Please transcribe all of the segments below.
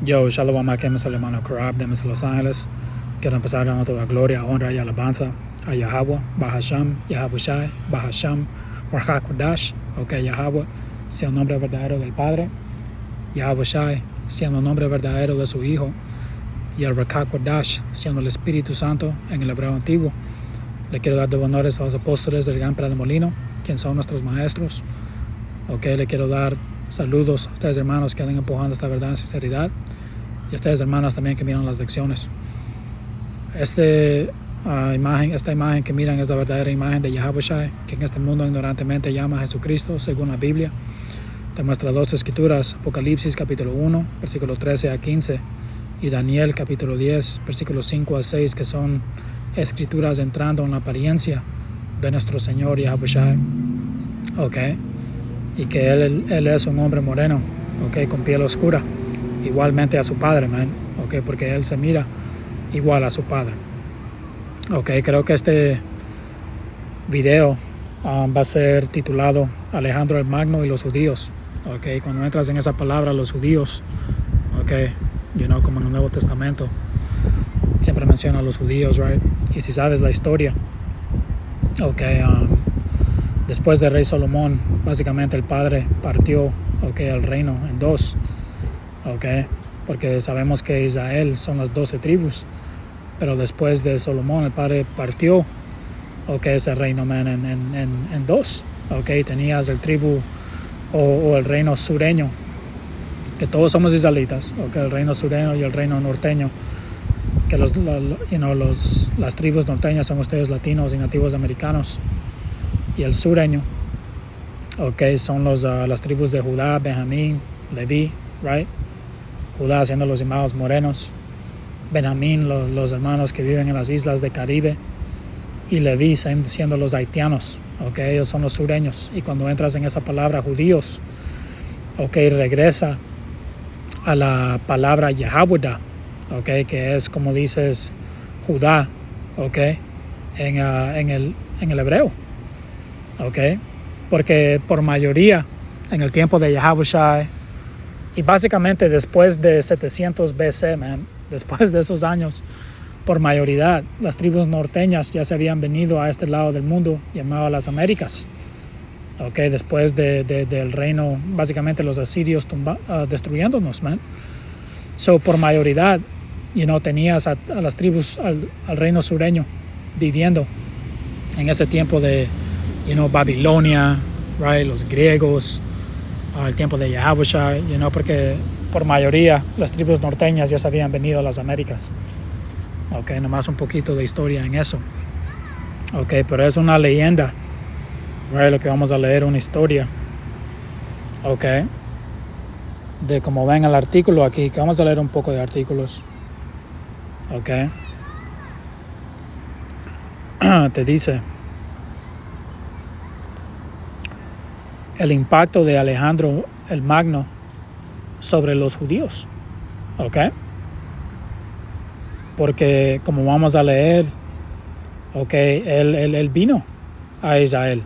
Yo, Shalom Akemes al hermano Korab de Los Ángeles. Quiero empezar dando toda gloria, honra y alabanza a Yahweh, Bahasham, Yahabushai, Bahasham, Warhakodash, Yahweh, sea el nombre verdadero del Padre, Yahabushai, siendo el nombre verdadero de su Hijo, y el Warhakodash, siendo el Espíritu Santo en el hebreo antiguo. Le quiero dar de honores a los apóstoles del Gran de Molino, quienes son nuestros maestros. Le quiero dar saludos a ustedes hermanos que andan empujando esta verdad en sinceridad y a ustedes hermanas también que miran las lecciones. Esta imagen que miran es la verdadera imagen de Yahabushai, que en este mundo ignorantemente llama a Jesucristo según la Biblia. Demuestra dos escrituras, Apocalipsis capítulo 1, versículo 13 a 15 y Daniel capítulo 10, versículos 5 a 6, que son escrituras entrando en la apariencia de nuestro Señor Yahabushai. Y que él es un hombre moreno, con piel oscura, igualmente a su padre, porque él se mira igual a su padre. Creo que este video va a ser titulado Alejandro el Magno y los judíos. Cuando entras en esa palabra, los judíos, como en el Nuevo Testamento, siempre menciona a los judíos, right? Y si sabes la historia, después del rey Salomón, básicamente el padre partió el reino en dos, porque sabemos que Israel son las 12 tribus, pero después de Salomón el padre partió ese reino en dos. Tenías el tribu o el reino sureño, que todos somos israelitas, el reino sureño y el reino norteño, que las tribus norteñas son ustedes latinos y nativos americanos, y el sureño son las tribus de Judá, Benjamín, Leví, right? Judá siendo los llamados morenos, Benjamín los hermanos que viven en las islas de Caribe, y Leví siendo los haitianos. Ellos son los sureños. Y cuando entras en esa palabra judíos, regresa a la palabra Yahabuda, que es como dices Judá, en el hebreo. Porque por mayoría en el tiempo de Yahabushai y básicamente después de 700 BC, después de esos años, por mayoría las tribus norteñas ya se habían venido a este lado del mundo llamado las Américas. Después del reino, básicamente los asirios destruyéndonos, por mayoría, tenías a las tribus, al reino sureño viviendo en ese tiempo de Babilonia, right? Los griegos, el tiempo de Yahabushai, porque por mayoría las tribus norteñas ya se habían venido a las Américas. Nomás un poquito de historia en eso. Pero es una leyenda, right? Lo que vamos a leer, una historia, de como ven el artículo aquí, que vamos a leer un poco de artículos. Te dice el impacto de Alejandro el Magno sobre los judíos, porque como vamos a leer, él vino a Israel,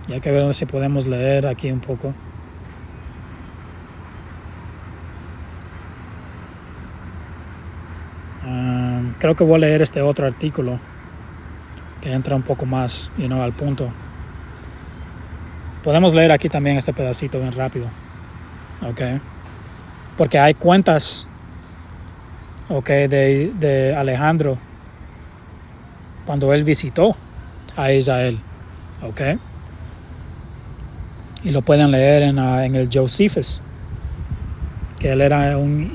y hay que ver si podemos leer aquí un poco. Creo que voy a leer este otro artículo que entra un poco más, al punto. Podemos leer aquí también este pedacito bien rápido, porque hay cuentas, de Alejandro cuando él visitó a Israel, y lo pueden leer en el Josephus, que él era un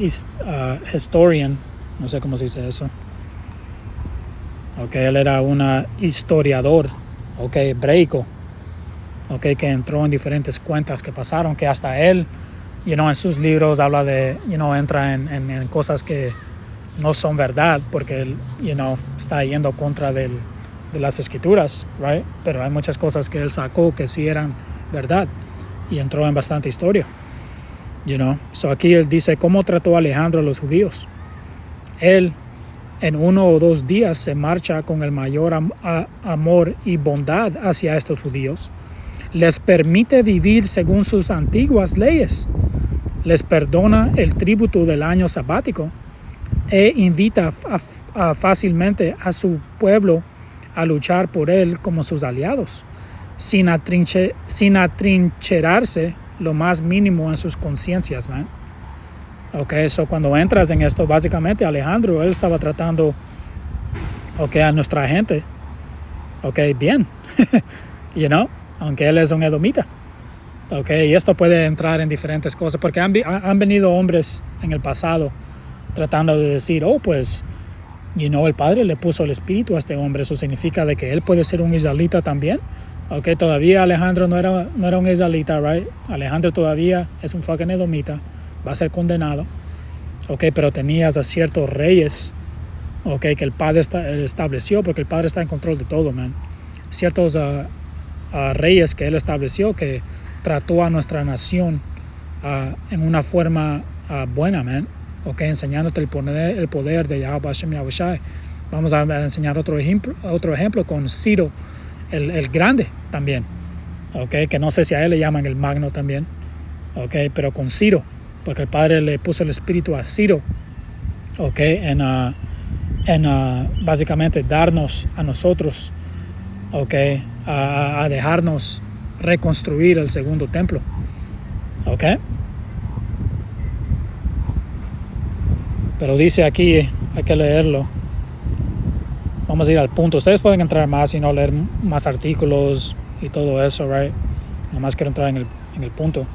historian, no sé cómo se dice eso. Él era un historiador, hebreico, que entró en diferentes cuentas que pasaron, que hasta él, en sus libros habla de, entra en cosas que no son verdad, porque él, está yendo contra de las escrituras, right? Pero hay muchas cosas que él sacó que sí eran verdad, y entró en bastante historia, aquí él dice cómo trató Alejandro a los judíos. Él en 1 o 2 días se marcha con el mayor amor y bondad hacia estos judíos, les permite vivir según sus antiguas leyes, les perdona el tributo del año sabático e invita fácilmente a su pueblo a luchar por él como sus aliados, sin atrincherarse lo más mínimo en sus conciencias, man. Okay, so cuando entras en esto, básicamente Alejandro, él estaba tratando, a nuestra gente, bien, aunque él es un edomita. Y esto puede entrar en diferentes cosas, porque han venido hombres en el pasado tratando de decir, pues, el Padre le puso el espíritu a este hombre, eso significa de que él puede ser un israelita también. Todavía Alejandro no era un israelita, right? Alejandro todavía es un fucking edomita, va a ser condenado, pero tenías a ciertos reyes, que el Padre estableció, porque el Padre está en control de todo, man. Ciertos reyes que él estableció, que trató a nuestra nación en una forma buena, man. Enseñándote el poder de Yahweh Hashem Yahushai. Vamos a enseñar otro ejemplo con Ciro, el grande también, que no sé si a él le llaman el magno también, pero con Ciro, porque el Padre le puso el espíritu a Ciro, en básicamente darnos a nosotros, a dejarnos reconstruir el segundo templo, pero dice aquí, hay que leerlo. Vamos a ir al punto. Ustedes pueden entrar más y no leer más artículos y todo eso, right? Nomás quiero entrar en el punto.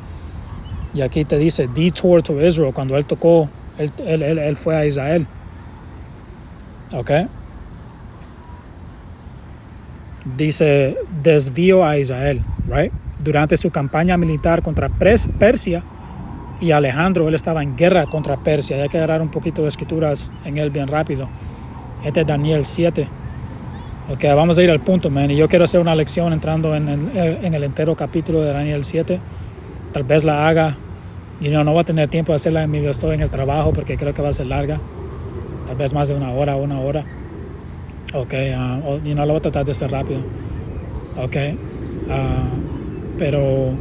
Y aquí te dice detour to Israel. Cuando él tocó, él fue a Israel. Dice desvío a Israel, right? Durante su campaña militar contra Persia y Alejandro, él estaba en guerra contra Persia. Y hay que agarrar un poquito de escrituras en él bien rápido. Este es Daniel 7. Vamos a ir al punto, man. Y yo quiero hacer una lección entrando en el entero capítulo de Daniel 7. Tal vez la haga. No voy a tener tiempo de hacerla mientras estoy en el trabajo, porque creo que va a ser larga. Tal vez más de una hora. La voy a tratar de hacer rápido. Pero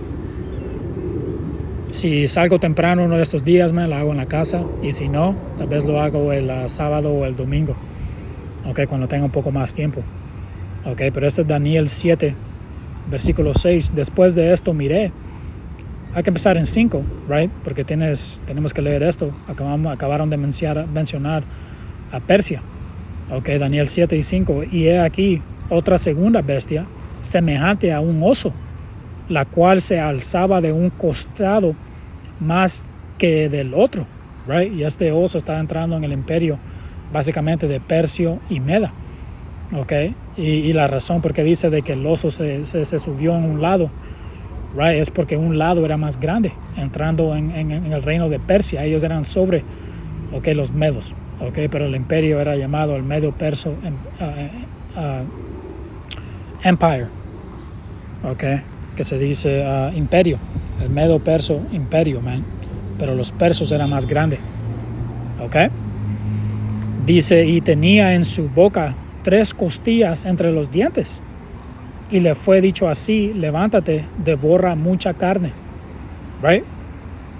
si salgo temprano uno de estos días, man, la hago en la casa. Y si no, tal vez lo hago el sábado o el domingo. Cuando tenga un poco más tiempo. Pero este es Daniel 7, versículo 6. Después de esto miré. Hay que empezar en 5, right? Porque tenemos que leer esto. Acabaron de mencionar a Persia. Daniel 7 y 5. Y he aquí otra segunda bestia, semejante a un oso, la cual se alzaba de un costado más que del otro, right? Y este oso está entrando en el imperio básicamente de Persio y Meda, y la razón por qué dice de que el oso se subió en un lado, right, es porque un lado era más grande, entrando en el reino de Persia. Ellos eran sobre, los medos, pero el imperio era llamado el Medo Perso Empire, que se dice imperio, el Medo Perso imperio, man, pero los persos eran más grandes, Dice, y tenía en su boca 3 costillas entre los dientes. Y le fue dicho así, levántate, devora mucha carne. Right?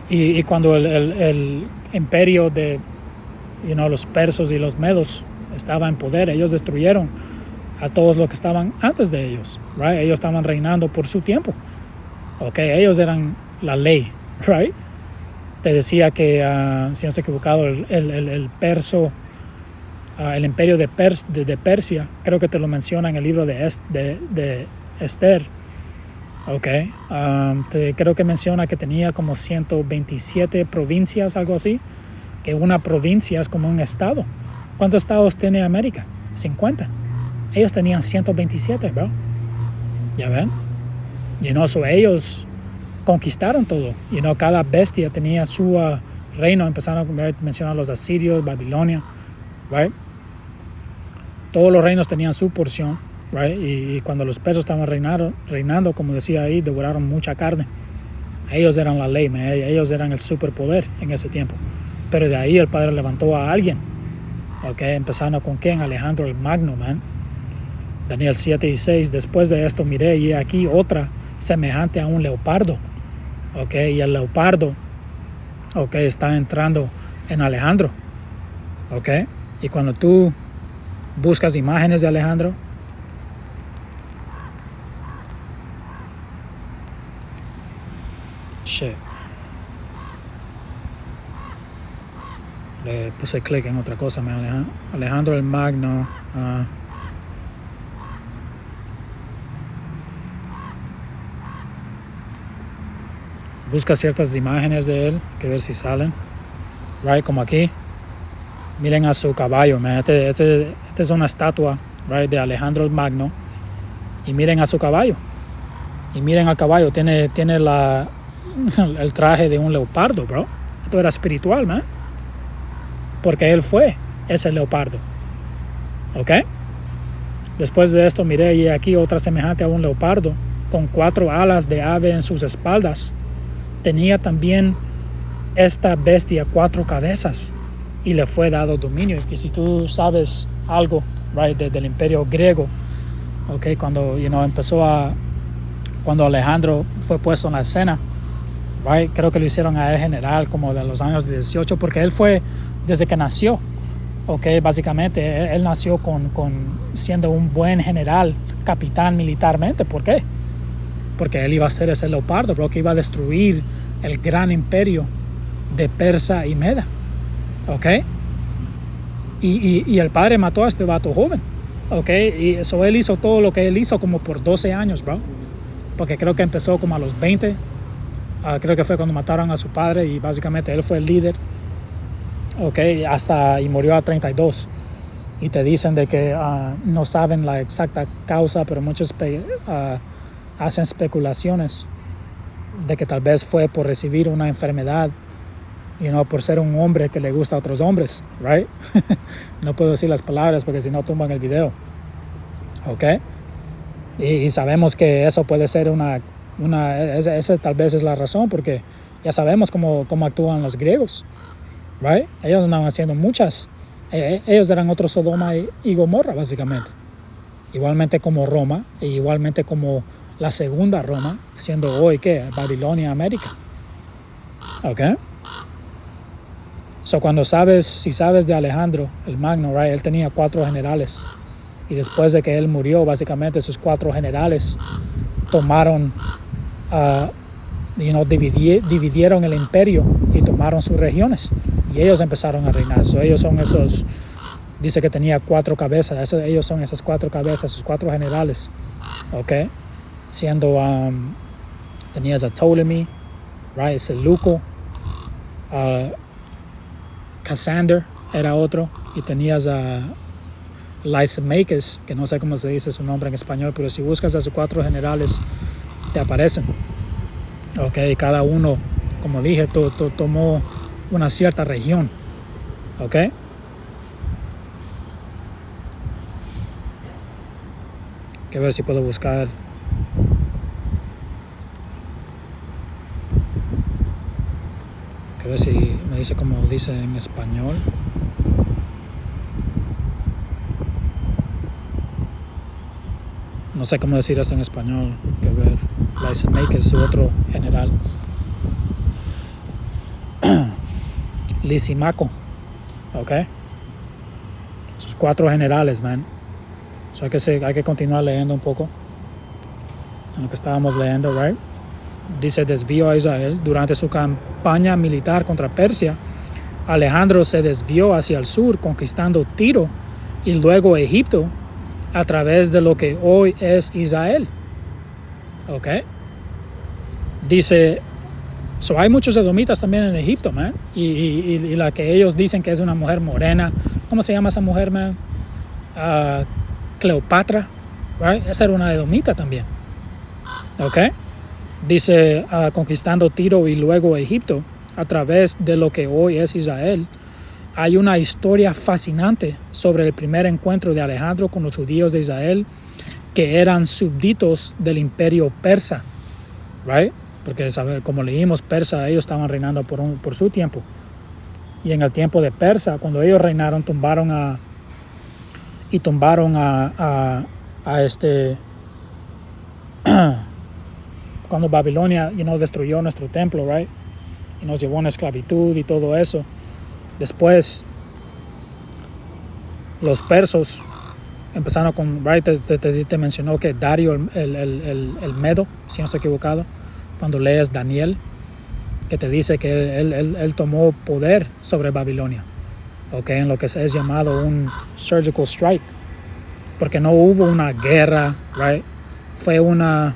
Y cuando el imperio de los persos y los medos estaba en poder, ellos destruyeron a todos los que estaban antes de ellos. Right? Ellos estaban reinando por su tiempo. Ellos eran la ley. Right? Te decía que, si no estoy equivocado, el perso... el imperio de Persia, creo que te lo menciona en el libro de Esther. Creo que menciona que tenía como 127 provincias, algo así, que una provincia es como un estado. ¿Cuántos estados tiene América? 50. Ellos tenían 127, bro. ¿Ya ven? Ellos conquistaron todo. Cada bestia tenía su reino. Empezaron a mencionar los asirios, Babilonia, right? Todos los reinos tenían su porción, right? Y cuando los persas estaban reinando, como decía ahí, devoraron mucha carne. Ellos eran la ley, man. Ellos eran el superpoder en ese tiempo. Pero de ahí el Padre levantó a alguien, empezando con quién, Alejandro el Magno, man. Daniel 7 y 6. Después de esto miré, y aquí otra semejante a un leopardo, ¿ok? Y el leopardo, ¿ok? Está entrando en Alejandro, ¿ok? Y cuando tú buscas imágenes de Alejandro, le puse clic en otra cosa, Alejandro el Magno. Busca ciertas imágenes de él, que ver si salen, right? Como aquí, miren a su caballo, man. Este es una estatua, right, de Alejandro el Magno, y miren a su caballo, y miren al caballo, tiene el traje de un leopardo, bro. Esto era espiritual, man, porque él fue ese leopardo, ¿ok? Después de esto miré y aquí otra semejante a un leopardo, con 4 alas de ave en sus espaldas. Tenía también esta bestia 4 cabezas y le fue dado dominio. Y si tú sabes algo, right, del imperio griego, okay, cuando cuando Alejandro fue puesto en la escena, right, creo que lo hicieron a él general como de los años 18, porque él fue desde que nació, okay, básicamente él nació siendo un buen general, capitán militarmente. ¿Por qué? Porque él iba a ser ese leopardo, bro, que iba a destruir el gran imperio de Persa y Meda, ¿ok? Y el padre mató a este vato joven, ¿ok? Y eso él hizo todo lo que él hizo como por 12 años, bro, porque creo que empezó como a los 20, creo que fue cuando mataron a su padre y básicamente él fue el líder, ¿ok? Y murió a 32. Y te dicen de que no saben la exacta causa, pero muchos hacen especulaciones de que tal vez fue por recibir una enfermedad, por ser un hombre que le gusta a otros hombres, right? No puedo decir las palabras porque si no tumban el video, ¿ok? Y sabemos que eso puede ser esa tal vez es la razón, porque ya sabemos cómo actúan los griegos, right? Ellos andaban haciendo ellos eran otro Sodoma y Gomorra, básicamente. Igualmente como Roma, e igualmente como la segunda Roma, siendo hoy, ¿qué? Babilonia, América. ¿Ok? So, si sabes de Alejandro, el Magno, right? Él tenía 4 generales. Y después de que él murió, básicamente sus 4 generales tomaron, dividieron el imperio y tomaron sus regiones. Y ellos empezaron a reinar. So, ellos son esos, dice que tenía 4 cabezas. Ellos son esas 4 cabezas, sus 4 generales. ¿Ok? Siendo, tenías a Ptolemy, right? Seleuco, Cassander era otro, y tenías a Lysimachus, que no sé cómo se dice su nombre en español, pero si buscas a sus 4 generales, te aparecen. Ok, cada uno, como dije, tomó una cierta región. Ok. Que ver si puedo buscar. Que ver si me dice como dice en español. No sé cómo decir esto en español. Que ver. Lysimachus, su otro general. Lisimaco. Ok. Sus 4 generales, man. So hay que continuar leyendo un poco en lo que estábamos leyendo, right? Dice, desvió a Israel durante su campaña militar contra Persia. Alejandro se desvió hacia el sur, conquistando Tiro y luego Egipto a través de lo que hoy es Israel. ¿Ok? Dice, hay muchos edomitas también en Egipto, man. Y la que ellos dicen que es una mujer morena. ¿Cómo se llama esa mujer, man? Cleopatra, right? Esa era una edomita también. ¿Ok? Dice, conquistando Tiro y luego Egipto a través de lo que hoy es Israel. Hay una historia fascinante sobre el primer encuentro de Alejandro con los judíos de Israel, que eran súbditos del imperio persa, right? Porque como leímos, Persa, ellos estaban reinando por su tiempo. Y en el tiempo de Persa, cuando ellos reinaron, tumbaron a cuando Babilonia, destruyó nuestro templo, right? Y nos llevó a una esclavitud y todo eso. Después, los persos empezaron con, right, te mencionó que Dario el Medo, si no estoy equivocado, cuando lees Daniel, que te dice que él tomó poder sobre Babilonia, okay, en lo que es llamado un surgical strike, porque no hubo una guerra, right? Fue una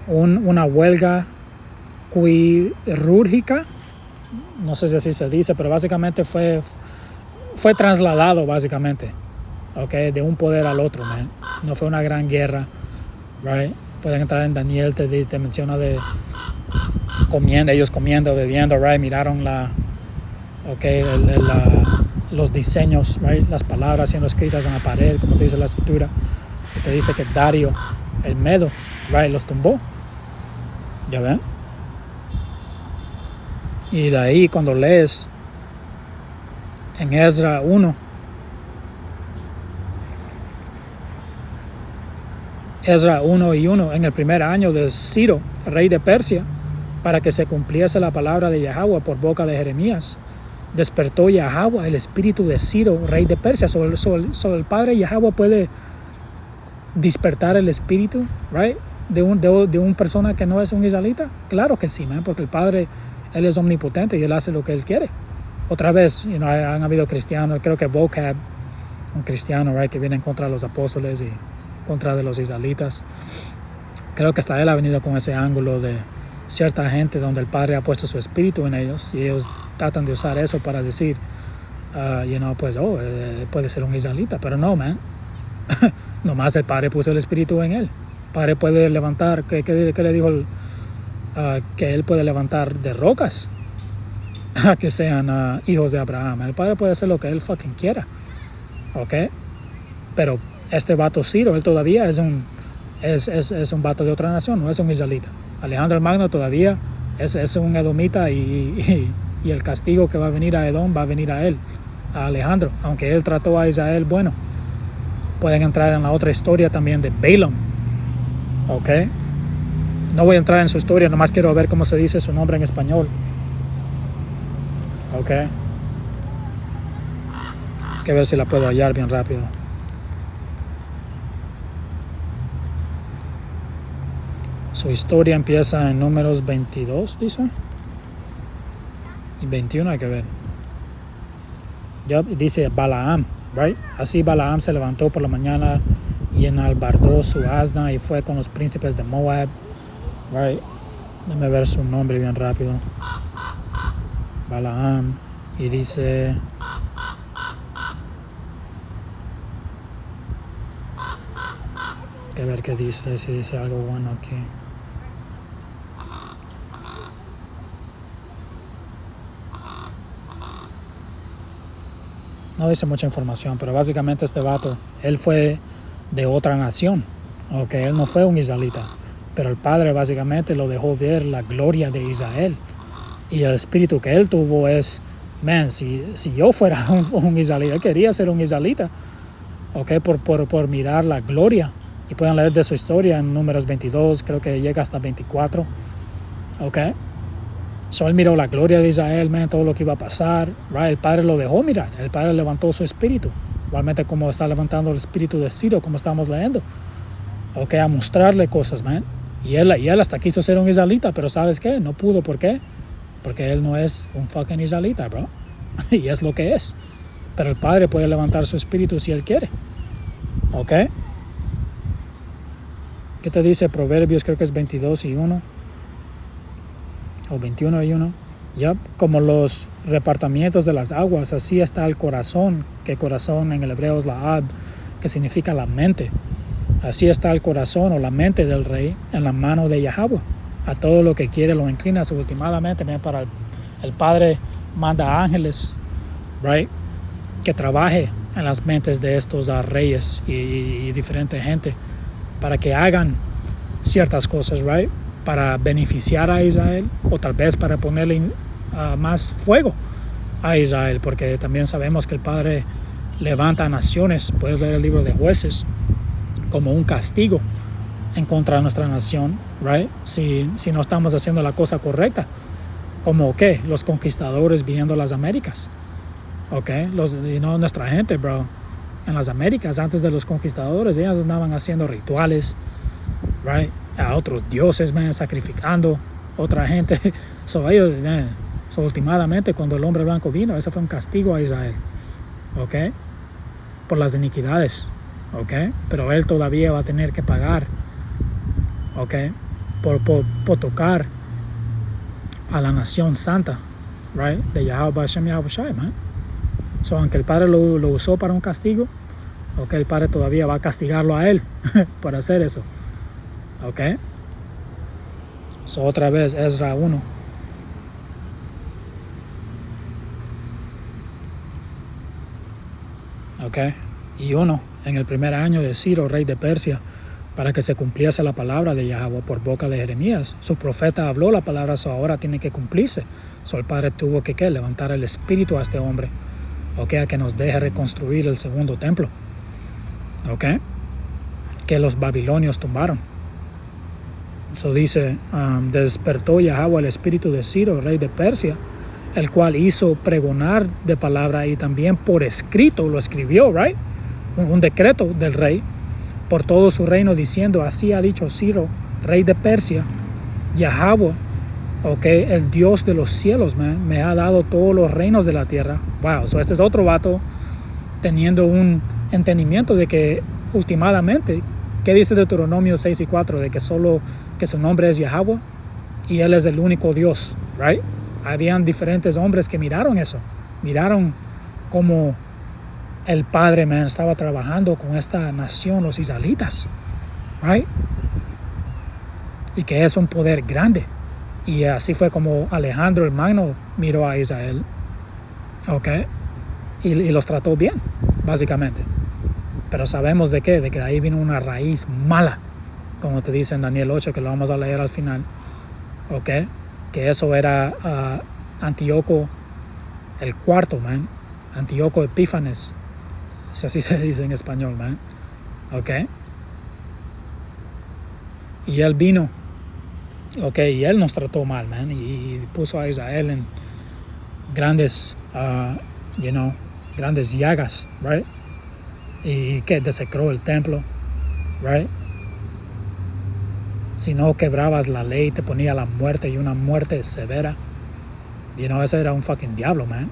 huelga quirúrgica, no sé si así se dice, pero básicamente fue trasladado básicamente, okay, de un poder al otro, man. No fue una gran guerra, right? Pueden entrar en Daniel, te menciona de ellos comiendo, bebiendo, right? Miraron los diseños, right? Las palabras siendo escritas en la pared, como te dice la escritura. Y te dice que Dario el Medo, right, los tumbó. ¿Ya ven? Y de ahí cuando lees en Ezra 1, en el primer año de Ciro, rey de Persia, para que se cumpliese la palabra de Yahweh por boca de Jeremías, despertó Yahweh el espíritu de Ciro, rey de Persia. El padre Yahweh puede despertar el espíritu, right, de una persona que no es un israelita. Claro que sí, man, porque el padre, él es omnipotente y él hace lo que él quiere. Otra vez, han habido cristianos, creo que Vocab, un cristiano, right, que viene en contra de los apóstoles y contra de los israelitas. Creo que hasta él ha venido con ese ángulo de cierta gente donde el Padre ha puesto su espíritu en ellos y ellos tratan de usar eso para decir, puede ser un israelita, pero no, man. Nomás el Padre puso el espíritu en él. El Padre puede levantar, ¿qué le dijo? Que él puede levantar de rocas a que sean hijos de Abraham. El Padre puede hacer lo que él fucking quiera, ¿ok? Pero este vato Ciro, él todavía es un vato de otra nación, no es un israelita. Alejandro el Magno todavía es un edomita y el castigo que va a venir a Edom va a venir a él, a Alejandro, aunque él trató a Israel bueno. Pueden entrar en la otra historia también de Balaam, ¿ok? No voy a entrar en su historia, nomás quiero ver cómo se dice su nombre en español, ¿ok? Hay que ver si la puedo hallar bien rápido. Su historia empieza en Números 22, dice. Y 21 hay que ver. Ya dice Balaam, right? Así Balaam se levantó por la mañana y enalbardó su asna y fue con los príncipes de Moab, right? Déjame ver su nombre bien rápido. Balaam. Y dice... Hay que ver qué dice, si dice algo bueno aquí. No dice mucha información, pero básicamente este vato, él fue de otra nación, ok, él no fue un israelita, pero el padre básicamente lo dejó ver la gloria de Israel, y el espíritu que él tuvo es, man, si yo fuera un israelita, yo quería ser un israelita, ok, por mirar la gloria, y pueden leer de su historia en Números 22, creo que llega hasta 24, ok. So él miró la gloria de Israel, man, todo lo que iba a pasar, right? El padre lo dejó mirar, el padre levantó su espíritu, igualmente como está levantando el espíritu de Ciro, como estamos leyendo, ok, a mostrarle cosas, man. Y él hasta quiso ser un israelita, pero ¿sabes qué? No pudo, ¿por qué? Porque él no es un fucking israelita, bro, y es lo que es, pero el padre puede levantar su espíritu si él quiere, ok. ¿Qué te dice Proverbios? Creo que es 22:1. O 21:1, yep. Como los repartimientos de las aguas, así está el corazón, que corazón en el hebreo es la ab, que significa la mente. Así está el corazón o la mente del rey en la mano de Yahweh. A todo lo que quiere lo inclina. Últimamente, para el Padre manda ángeles, right, que trabaje en las mentes de estos reyes y diferente gente para que hagan ciertas cosas, right, para beneficiar a Israel o tal vez para ponerle más fuego a Israel, porque también sabemos que el Padre levanta naciones, puedes leer el libro de Jueces, como un castigo en contra de nuestra nación, right? Si no estamos haciendo la cosa correcta, como ¿qué? Los conquistadores viniendo a las Américas, nuestra gente, bro, en las Américas antes de los conquistadores, ellas andaban haciendo rituales, right? A otros dioses, man, sacrificando otra gente. Últimamente cuando el hombre blanco vino, ese fue un castigo a Israel, por las iniquidades, pero él todavía va a tener que pagar, por tocar a la nación santa, right, de Yahweh Hashem Yahweh Shai, man. Aunque el Padre lo usó para un castigo, el Padre todavía va a castigarlo a él por hacer eso, otra vez Ezra 1. Y 1, en el primer año de Ciro, rey de Persia, para que se cumpliese la palabra de Yahweh por boca de Jeremías. Su profeta habló la palabra, ahora tiene que cumplirse. El Padre tuvo que levantar el espíritu a este hombre, a que nos deje reconstruir el segundo templo, que los babilonios tumbaron. Dice, despertó Yahweh el espíritu de Ciro, rey de Persia, el cual hizo pregonar de palabra y también por escrito lo escribió, right? Un decreto del rey por todo su reino, diciendo, así ha dicho Ciro, rey de Persia, Yahweh, el Dios de los cielos, man, me ha dado todos los reinos de la tierra. Wow, este es otro vato teniendo un entendimiento de que últimamente, ¿qué dice Deuteronomio 6:4? De que solo que su nombre es Yahweh y él es el único Dios, right? Habían diferentes hombres que miraron eso, miraron cómo el Padre, man, estaba trabajando con esta nación, los israelitas, right? Y que es un poder grande. Y así fue como Alejandro el Magno miró a Israel, y los trató bien, básicamente. Pero sabemos de qué, de que de ahí vino una raíz mala, como te dice en Daniel 8, que lo vamos a leer al final, que eso era Antíoco el cuarto, man, Antíoco Epífanes, si así se dice en español, man, y él vino, y él nos trató mal, man, y puso a Israel en grandes, grandes llagas, right, y que desecró el templo, right. Si no quebrabas la ley, te ponía la muerte, y una muerte severa. Ese era un fucking diablo, man.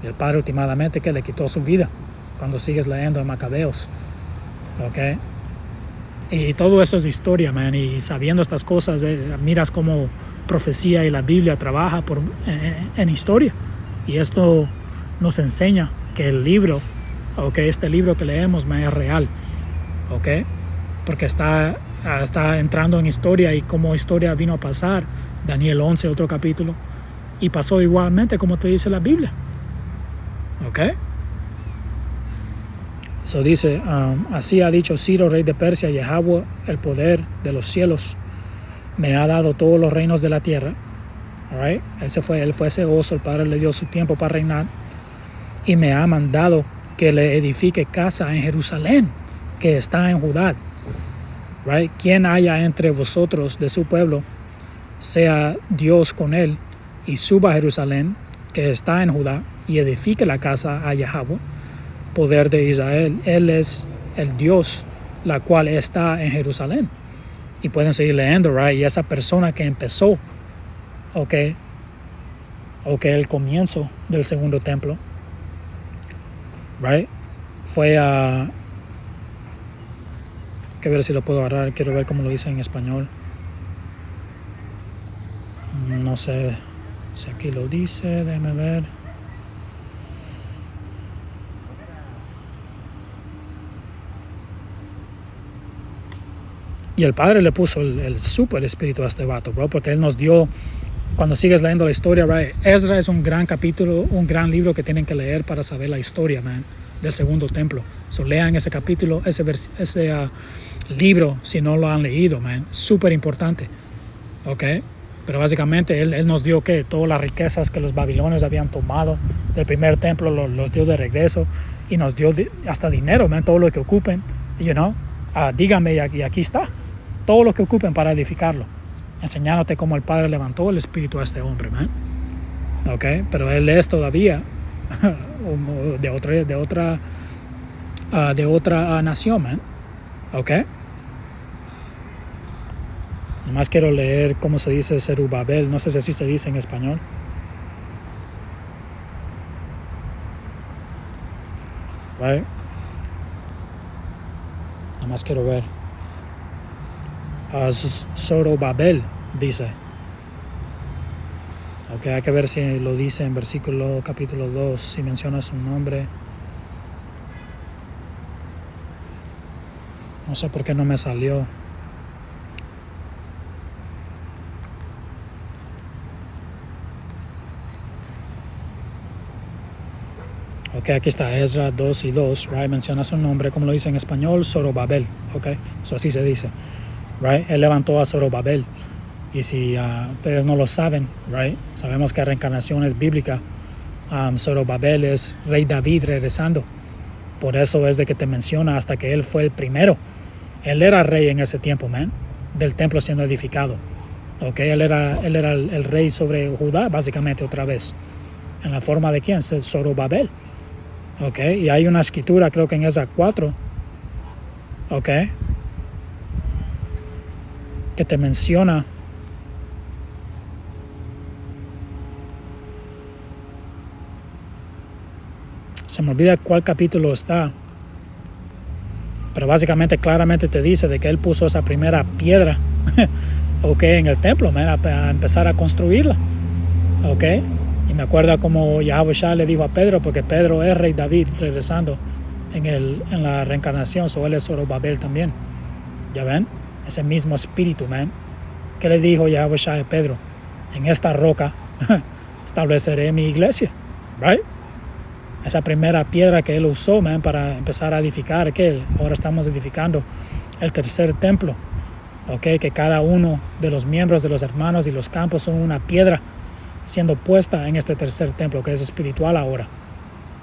Y el Padre últimamente que le quitó su vida cuando sigues leyendo en Macabeos. Y todo eso es historia, man. Y sabiendo estas cosas, miras cómo profecía y la Biblia trabaja en historia. Y esto nos enseña que el libro, este libro que leemos, man, es real. Porque está entrando en historia y cómo historia vino a pasar. Daniel 11, otro capítulo, y pasó igualmente como te dice la Biblia. Dice, así ha dicho Ciro, rey de Persia, Yahweh, el poder de los cielos, me ha dado todos los reinos de la tierra. Right? Él fue ese oso, el Padre le dio su tiempo para reinar, y me ha mandado que le edifique casa en Jerusalén, que está en Judá. Right? Quien haya entre vosotros de su pueblo, sea Dios con él, y suba a Jerusalén, que está en Judá, y edifique la casa a Yahweh, poder de Israel. Él es el Dios, la cual está en Jerusalén. Y pueden seguir leyendo, right? Y esa persona que empezó, el comienzo del segundo templo, right, fue a... que ver si lo puedo agarrar, quiero ver cómo lo dice en español. No sé si aquí lo dice, déjame ver. Y el Padre le puso el super espíritu a este vato, bro, porque él nos dio, cuando sigues leyendo la historia, right, Ezra es un gran capítulo, un gran libro que tienen que leer para saber la historia, man, del segundo templo. Lean ese capítulo, ese libro, si no lo han leído, man, súper importante, Pero básicamente él nos dio que todas las riquezas que los babilonios habían tomado del primer templo los dio de regreso, y nos dio hasta dinero, man, todo lo que ocupen, dígame y aquí está. Todo lo que ocupen para edificarlo. Enseñándote cómo el Padre levantó el espíritu a este hombre, man. Ok, pero él es todavía de otra nación, man. Ok. Nomás quiero leer cómo se dice Zerubabel. No sé si así se dice en español. Right. Nomás quiero ver. Zorobabel dice. Ok, hay que ver si lo dice en versículo capítulo 2, si menciona su nombre. No sé por qué no me salió. Ok, aquí está Ezra 2 y 2, right? Menciona su nombre, como lo dice en español, Zorobabel. Ok, so así se dice, right? Él levantó a Zorobabel. Y si ustedes no lo saben, right? Sabemos que la reencarnación es bíblica. Zorobabel es rey David regresando. Por eso es de que te menciona hasta que él fue el primero. Él era rey en ese tiempo, man, del templo siendo edificado. Okay, él era el rey sobre Judá, básicamente, otra vez. ¿En la forma de quién? Zorobabel. Okay, y hay una escritura, creo que en esa 4, okay, que te menciona se me olvida cuál capítulo está, pero básicamente claramente te dice de que él puso esa primera piedra okay, en el templo, man, a empezar a construirla. Okay. Y me acuerdo como Yahushua le dijo a Pedro, porque Pedro es rey David regresando en la reencarnación, so él es Zorobabel también. ¿Ya ven? Ese mismo espíritu, man. ¿Qué le dijo Yahushua a Pedro? En esta roca estableceré mi iglesia, right? Esa primera piedra que él usó, man, para empezar a edificar, que ahora estamos edificando el tercer templo, okay, que cada uno de los miembros de los hermanos y los campos son una piedra siendo puesta en este tercer templo que es espiritual ahora.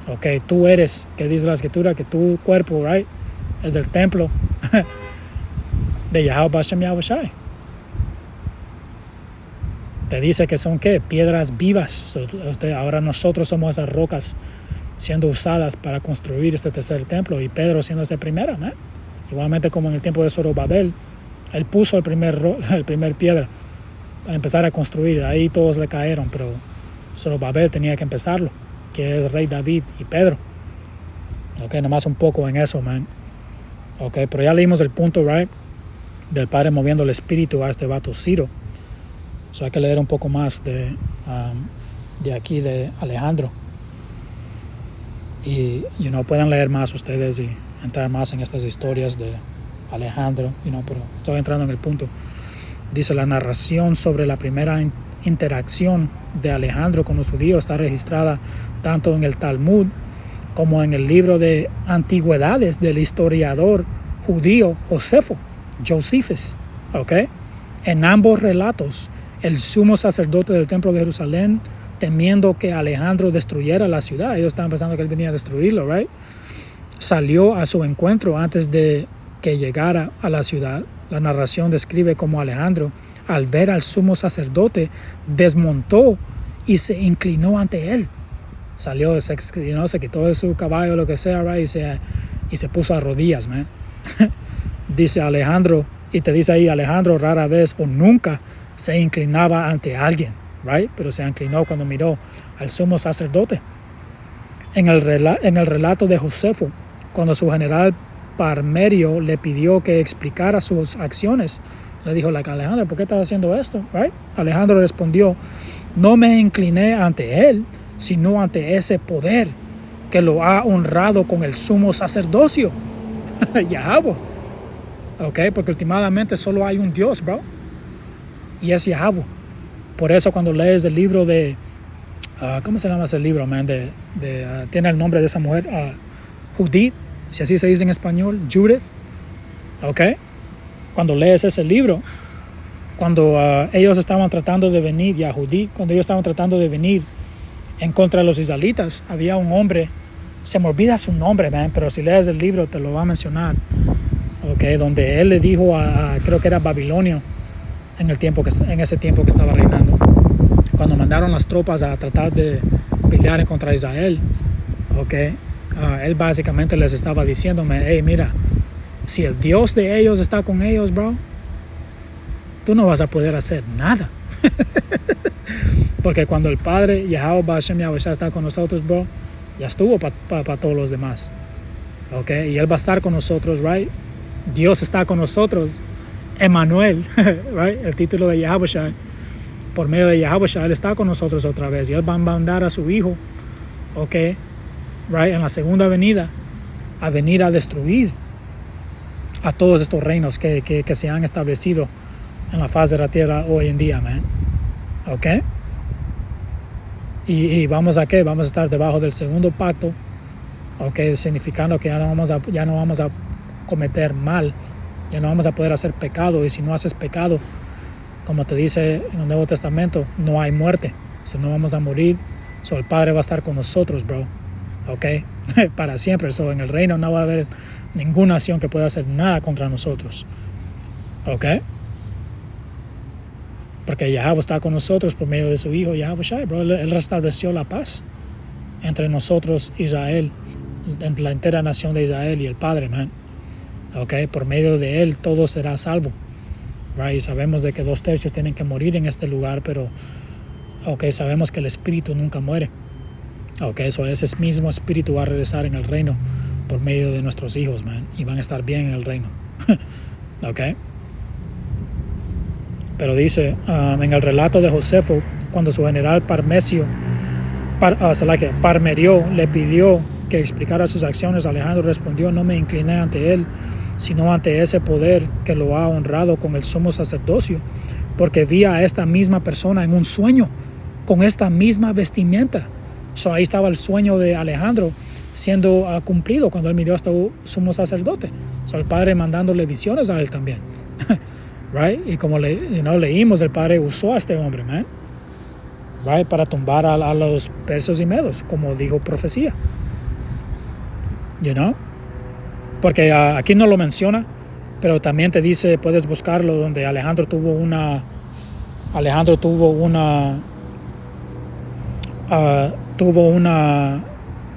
Ok, tú eres, que dice la escritura, que tu cuerpo, right, es del templo de Yahweh Bashem Yahushai. Te dice que son, ¿qué? Piedras vivas. Ahora nosotros somos esas rocas siendo usadas para construir este tercer templo y Pedro siendo ese primero, ¿no? Igualmente como en el tiempo de Zorobabel, él puso el primer piedra a empezar a construir. Ahí todos le cayeron, pero Zorobabel tenía que empezarlo, que es rey David y Pedro. Ok, nomás un poco en eso, man. Ok, pero ya leímos el punto, right, del Padre moviendo el espíritu a este vato Ciro. So hay que leer un poco más de aquí de Alejandro. Y, pueden leer más ustedes y entrar más en estas historias de Alejandro, pero estoy entrando en el punto. Dice, la narración sobre la primera interacción de Alejandro con los judíos está registrada tanto en el Talmud como en el libro de antigüedades del historiador judío Josephus. ¿Okay? En ambos relatos, el sumo sacerdote del templo de Jerusalén, temiendo que Alejandro destruyera la ciudad, ellos estaban pensando que él venía a destruirlo, right? Salió a su encuentro antes de que llegara a la ciudad. La narración describe cómo Alejandro, al ver al sumo sacerdote, desmontó y se inclinó ante él. Salió, se quitó de su caballo, lo que sea, right? y se puso a rodillas, man. Dice Alejandro, y te dice ahí, Alejandro rara vez o nunca se inclinaba ante alguien, right? Pero se inclinó cuando miró al sumo sacerdote. En el relato de Josefo, cuando su general Parmerio le pidió que explicara sus acciones, le dijo, Alejandro, ¿por qué estás haciendo esto? Right? Alejandro respondió, no me incliné ante él, sino ante ese poder que lo ha honrado con el sumo sacerdocio. Yahweh. Ok, porque últimamente solo hay un Dios, bro. Y es Yahweh. Por eso cuando lees el libro de, ¿cómo se llama ese libro, man? Tiene el nombre de esa mujer, Judith, si así se dice en español, Judith. Ok. Cuando lees ese libro, cuando ellos estaban tratando de venir, cuando ellos estaban tratando de venir en contra de los israelitas, había un hombre, se me olvida su nombre, man, pero si lees el libro te lo va a mencionar. Ok, okay, donde él le dijo creo que era Babilonio en ese tiempo que estaba reinando, cuando mandaron las tropas a tratar de pelear en contra de Israel, okay, él básicamente les estaba diciéndome, hey, mira, si el Dios de ellos está con ellos, bro, tú no vas a poder hacer nada. Porque cuando el Padre Yahweh Hashem Yahushua está con nosotros, bro, ya estuvo para todos los demás, okay, y él va a estar con nosotros, right? Dios está con nosotros, Emmanuel, right? El título de Yahushua, por medio de Yahushua, él está con nosotros otra vez, y él va a mandar a su hijo, okay, right, en la segunda venida, a venir a destruir a todos estos reinos que se han establecido en la faz de la tierra hoy en día, man. ¿Ok? Y vamos a ¿qué? Vamos a estar debajo del segundo pacto, ¿ok? Significando que ya no vamos a cometer mal, ya no vamos a poder hacer pecado, y si no haces pecado, como te dice en el Nuevo Testamento, no hay muerte, so no vamos a morir, so el Padre va a estar con nosotros, bro, ¿ok? Para siempre, so en el reino no va a haber ninguna nación que pueda hacer nada contra nosotros, ¿ok? Porque Yahweh está con nosotros por medio de su Hijo Yahweh, bro. Él restableció la paz entre nosotros, Israel, entre la entera nación de Israel y el Padre, man. Okay, por medio de Él todo será salvo, right? Y sabemos de que 2/3 tienen que morir en este lugar, pero okay, sabemos que el Espíritu nunca muere. Okay, so ese mismo Espíritu va a regresar en el reino por medio de nuestros hijos, man, y van a estar bien en el reino. Okay. Pero dice en el relato de Josefo, cuando su general Parmerió le pidió que explicara sus acciones, Alejandro respondió, no me incliné ante él, sino ante ese poder que lo ha honrado con el sumo sacerdocio, porque vi a esta misma persona en un sueño, con esta misma vestimenta. So, ahí estaba el sueño de Alejandro siendo cumplido cuando él miró hasta un sumo sacerdote. So, el Padre mandándole visiones a él también. Right? Y como leímos, el Padre usó a este hombre, man, right, para tumbar a los persos y medos, como dijo profecía. You know? Porque aquí no lo menciona, pero también te dice, puedes buscarlo, donde Alejandro tuvo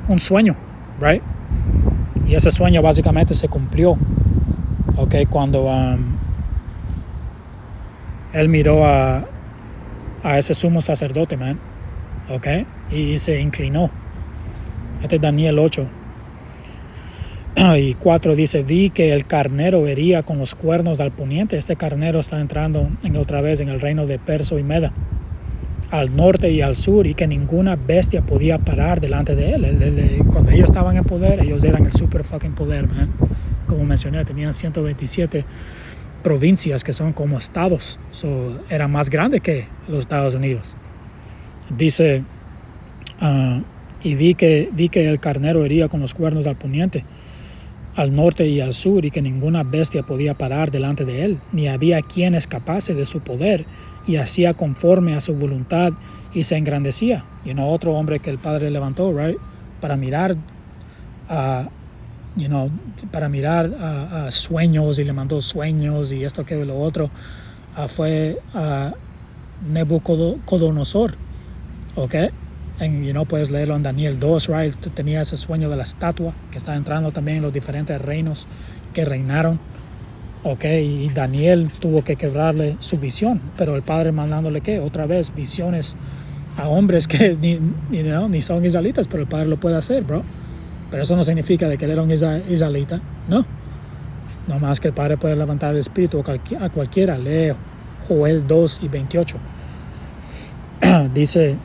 un sueño, right? Y ese sueño básicamente se cumplió, okay, cuando él miró a ese sumo sacerdote, man, okay, y se inclinó. Este es Daniel 8. Y 4 dice, vi que el carnero hería con los cuernos al poniente. Este carnero está entrando otra vez en el reino de Perso y Meda, al norte y al sur, y que ninguna bestia podía parar delante de él. Cuando ellos estaban en poder, ellos eran el super fucking poder, man. Como mencioné, tenían 127 provincias que son como estados, so, era más grande que los Estados Unidos. Dice, y vi que el carnero hería con los cuernos al poniente, al norte y al sur, y que ninguna bestia podía parar delante de él, ni había quien escapase de su poder, y hacía conforme a su voluntad, y se engrandecía. Y no otro hombre que el Padre levantó, right, para mirar a sueños, y le mandó sueños y esto que lo otro, fue Nebucodonosor, ¿ok? Puedes leerlo en Daniel 2, right? Tenía ese sueño de la estatua que está entrando también en los diferentes reinos que reinaron, ¿ok? Y Daniel tuvo que quebrarle su visión, pero el Padre mandándole ¿qué? Otra vez visiones a hombres que ni son israelitas, pero el Padre lo puede hacer, bro. Pero eso no significa de que él era un israelita, no. No más que el Padre puede levantar el espíritu a cualquiera. Lee Joel 2 y 28. Dice,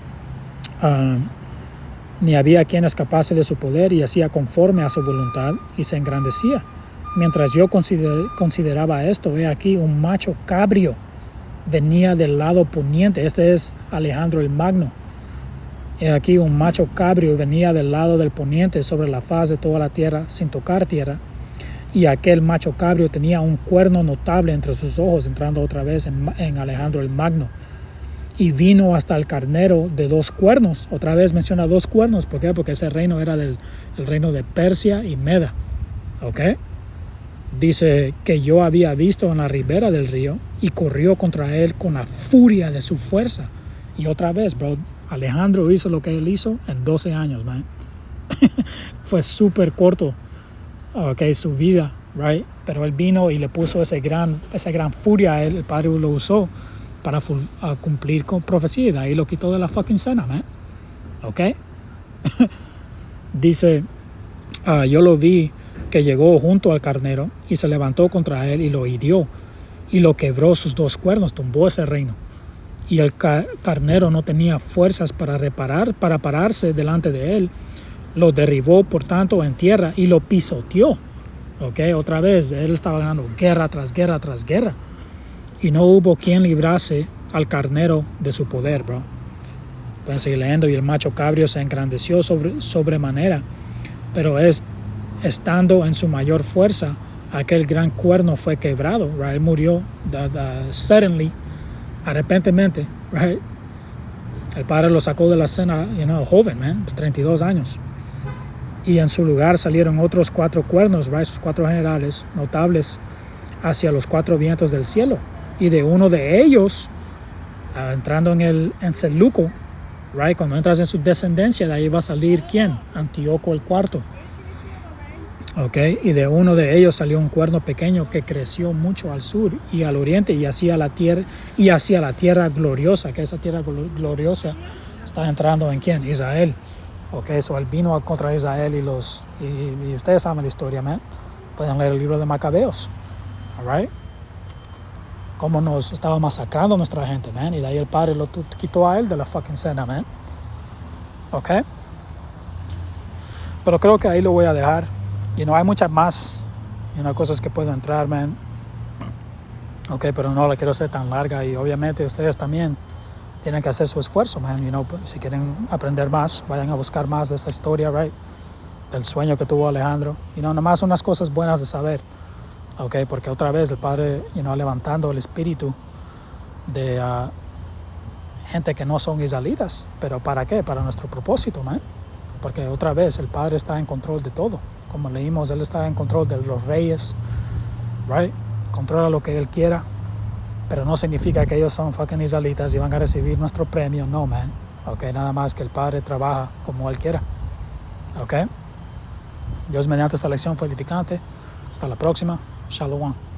ni había quien escapase de su poder, y hacía conforme a su voluntad, y se engrandecía. Mientras yo consideraba esto, he aquí un macho cabrio venía del lado poniente. Este es Alejandro el Magno. He aquí un macho cabrio venía del lado del poniente sobre la faz de toda la tierra, sin tocar tierra. Y aquel macho cabrio tenía un cuerno notable entre sus ojos, entrando otra vez en Alejandro el Magno. Y vino hasta el carnero de 2 cuernos. Otra vez menciona 2 cuernos. ¿Por qué? Porque ese reino era el reino de Persia y Meda. ¿Ok? Dice que yo había visto en la ribera del río y corrió contra él con la furia de su fuerza. Y otra vez, bro, Alejandro hizo lo que él hizo en 12 años, man. Fue súper corto, su vida, right? Pero él vino y le puso esa gran furia a él. El Padre lo usó para cumplir con profecía, y de ahí lo quitó de la fucking cena, man. ¿Ok? Dice, yo lo vi que llegó junto al carnero y se levantó contra él y lo hirió y lo quebró sus 2 cuernos, tumbó ese reino. Y el carnero no tenía fuerzas para pararse delante de él. Lo derribó, por tanto, en tierra y lo pisoteó. Otra vez, él estaba ganando guerra tras guerra tras guerra. Y no hubo quien librase al carnero de su poder, bro. Pueden seguir leyendo. Y el macho cabrio se engrandeció sobremanera, pero estando en su mayor fuerza, aquel gran cuerno fue quebrado, right? Él murió suddenly, repentinamente, right? El Padre lo sacó de la escena, joven, man, 32 años. Y en su lugar salieron otros 4 cuernos, right? Esos 4 generales notables hacia los 4 vientos del cielo. Y de uno de ellos, entrando en Seluco, right? Cuando entras en su descendencia, de ahí va a salir ¿quién? Antíoco el cuarto. Y de uno de ellos salió un cuerno pequeño que creció mucho al sur y al oriente y hacia la tierra gloriosa, que esa tierra gloriosa está entrando en ¿quién? Israel. So él vino contra Israel y ustedes saben la historia, man. Pueden leer el libro de Macabeos, alright? Cómo nos estaba masacrando nuestra gente, man. Y de ahí el Padre lo quitó a él de la fucking cena, man. Pero creo que ahí lo voy a dejar. Hay muchas más cosas que puedo entrar, man. Pero no la quiero hacer tan larga. Y obviamente ustedes también tienen que hacer su esfuerzo, man. Si quieren aprender más, vayan a buscar más de esta historia, right? Del sueño que tuvo Alejandro. Nomás unas cosas buenas de saber. Porque otra vez el Padre, levantando el espíritu de gente que no son israelitas. ¿Pero para qué? Para nuestro propósito, man. Porque otra vez el Padre está en control de todo. Como leímos, Él está en control de los reyes, right? Controla lo que Él quiera, pero no significa que ellos son fucking israelitas y van a recibir nuestro premio. No, man. Nada más que el Padre trabaja como Él quiera. Dios mediante esta lección fue edificante. Hasta la próxima. Shalom.